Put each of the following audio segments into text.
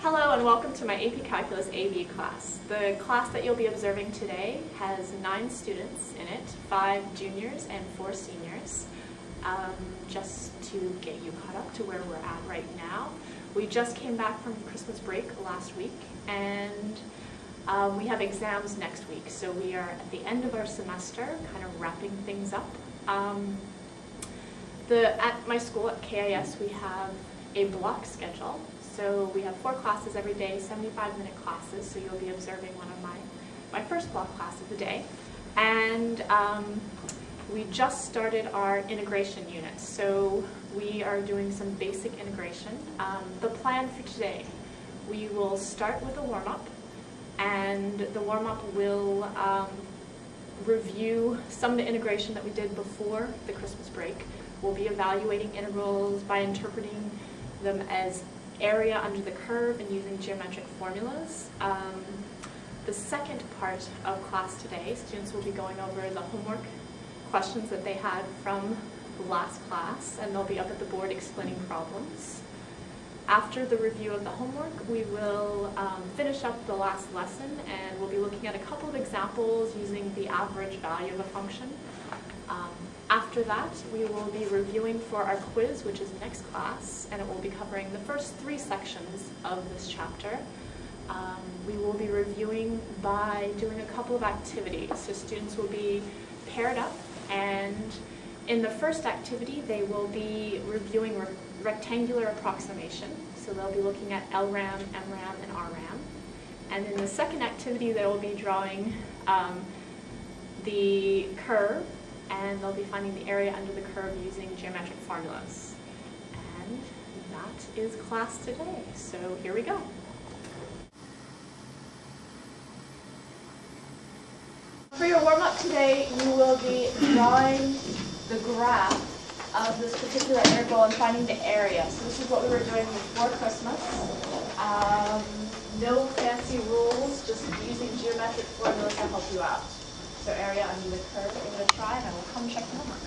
Hello and welcome to my AP Calculus AV class. The class that you'll be observing today has 9 students in it, 5 juniors and 4 seniors. Just to get you caught up to where we're at right now. We just came back from Christmas break last week and we have exams next week. So we are at the end of our semester, kind of wrapping things up. At my school at KIS we have a block schedule. So we have 4 classes every day, 75-minute classes, so you'll be observing one of my first block class of the day. And we just started our integration unit, so we are doing some basic integration. The plan for today, we will start with a warm-up, and the warm-up will review some of the integration that we did before the Christmas break. We'll be evaluating integrals by interpreting them as area under the curve and using geometric formulas. The second part of class today, students will be going over the homework questions that they had from the last class, and they'll be up at the board explaining problems. After the review of the homework, we will finish up the last lesson, and we'll be looking at a couple of examples using the average value of a function. After that, we will be reviewing for our quiz, which is next class, and it will be covering the first 3 sections of this chapter. We will be reviewing by doing a couple of activities. So students will be paired up, and in the first activity, they will be reviewing rectangular approximation. So they'll be looking at LRAM, MRAM, and RRAM. And in the second activity, they will be drawing the curve, and they'll be finding the area under the curve using geometric formulas. And that is class today. So here we go. For your warm-up today, you will be drawing the graph of this particular integral and finding the area. So this is what we were doing before Christmas. No fancy rules, just using geometric formulas to help you out. So area under the curve, we're going to try, and I will come check the homework.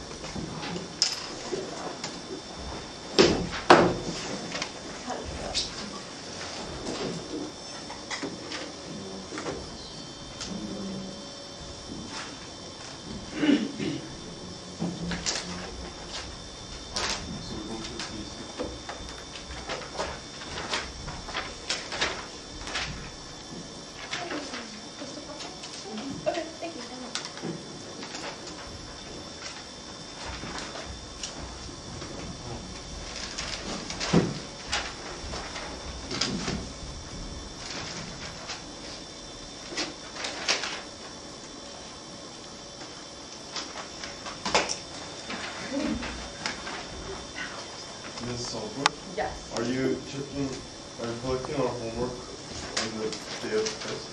Ms. Salzberg? Yes. Are you collecting our homework on the day of the test?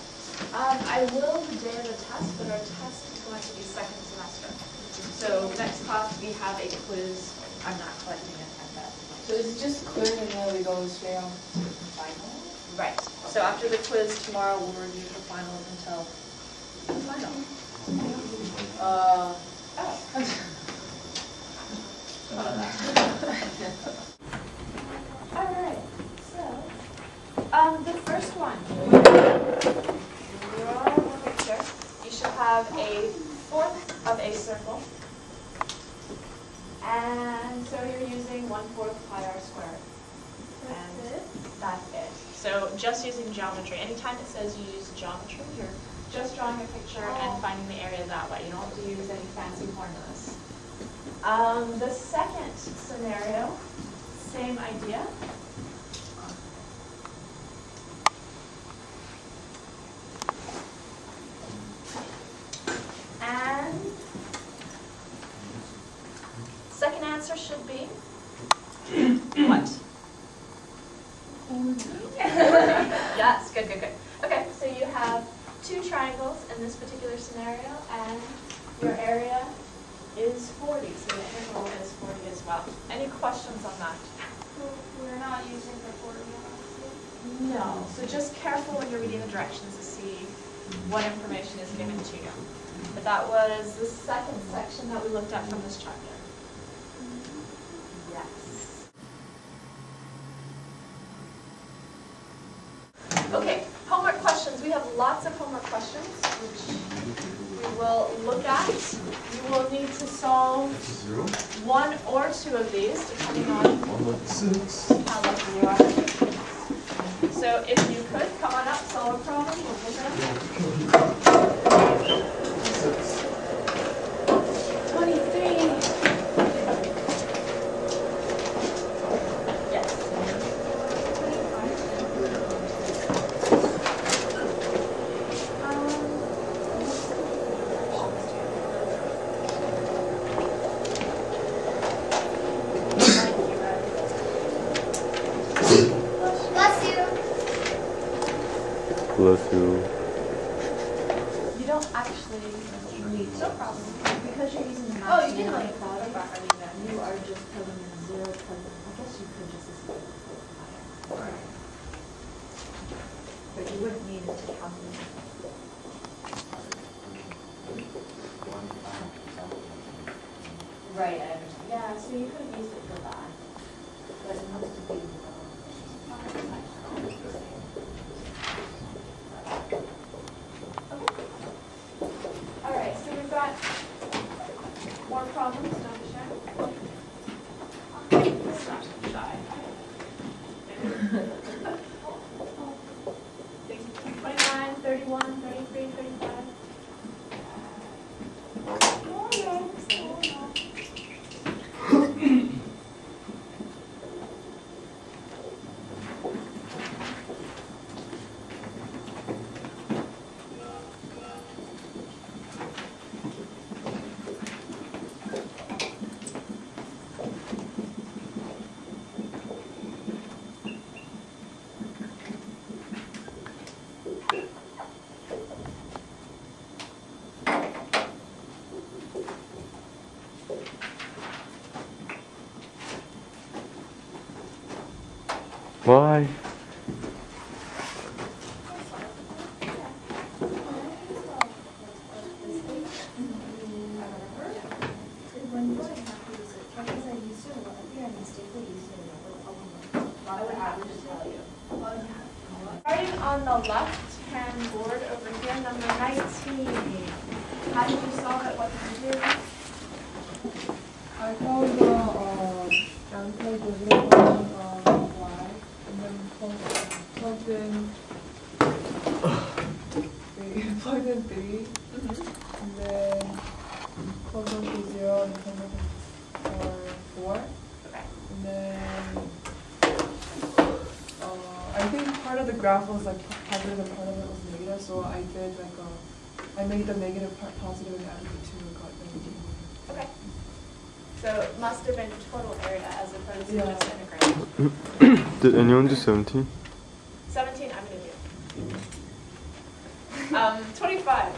I will the day of the test, but our test is going to be second semester. So next class we have a quiz. I'm not collecting it at that. So is it just quiz and then we go straight on to the final? Right. So after the quiz tomorrow, we'll review the finals until the final. Alright, so the first one. Draw a picture. You should have a fourth of a circle. And so you're using 1/4 pi r squared. And that's it. So just using geometry. Anytime it says you use geometry, you're just drawing a picture and finding the area that way. You don't have to use any fancy formulas. The second scenario, same idea. And second answer should be what? Yes, good, good, good. Okay, so you have 2 triangles in this particular scenario, and your area is 40, so the integral is 40 as well. Any questions on that? We're not using the formula. No. So just careful when you're reading the directions to see what information is given to you. But that was the second section that we looked at from this chapter. Yes. Okay, homework questions. We have lots of homework questions, which we will look at. You will need to solve 1 or 2 of these, depending on how lucky you are. So if you could, come on up, solve a problem. We'll look at it. 23. Yes. Bless you. You don't actually need no problem. Because you're using the Oh, math you can and like the quality, you are just putting in 0 because I guess you could just assume it's higher. But you wouldn't need it to calculate. Right, I understand. Yeah, so you could have used it for that. But it must have been. All right, so we've got more problems, don't we, Sharon? Stop shy. 29, 31, 33, 35. Why? Starting on the left-hand board over here, number 19. How did you solve it? What did you do? I found the anti-division y, and then plugged in plugged in 3, and then plugged in 0 and plugged in 4. Okay. And then I think part of the graph was like positive and part of it was negative, so I did like I made the negative part positive and added the 2 and got the negative. Okay. So it must have been total area as opposed to Yeah. just integrated. Did anyone do 17? 17, I'm going to do. 25.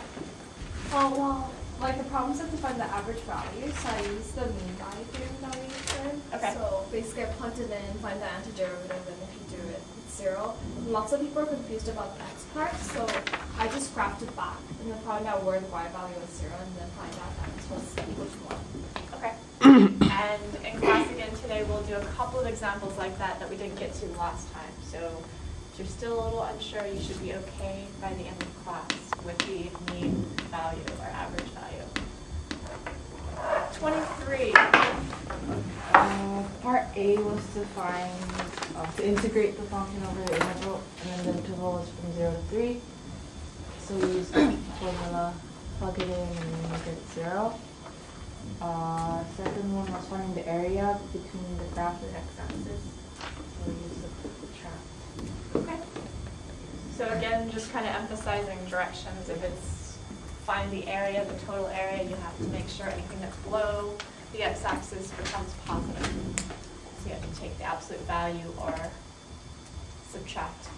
Oh, well, like the problem said to find the average value, so I used the mean value theorem that we did. Okay. So basically I plugged it in, find the antiderivative, and if you do it, it's 0. Lots of people are confused about the x part, so I just scrapped it back and then found out where the y value was 0 and then find out that x was equal to 1. Okay. And in class again today, we'll do a couple of examples like that that we didn't get to last time. So if you're still a little unsure, you should be okay by the end of class with the mean value or average value. 23. Part A was to find, to integrate the function over the interval, and then the interval was from 0 to 3. So we used the formula, plug it in, and then make it 0. Second one was finding the area between the graph and x-axis. So we used the subtract. Okay. So again, just kind of emphasizing directions. If it's find the area, the total area, you have to make sure anything that's below the x-axis becomes positive. So you have to take the absolute value or subtract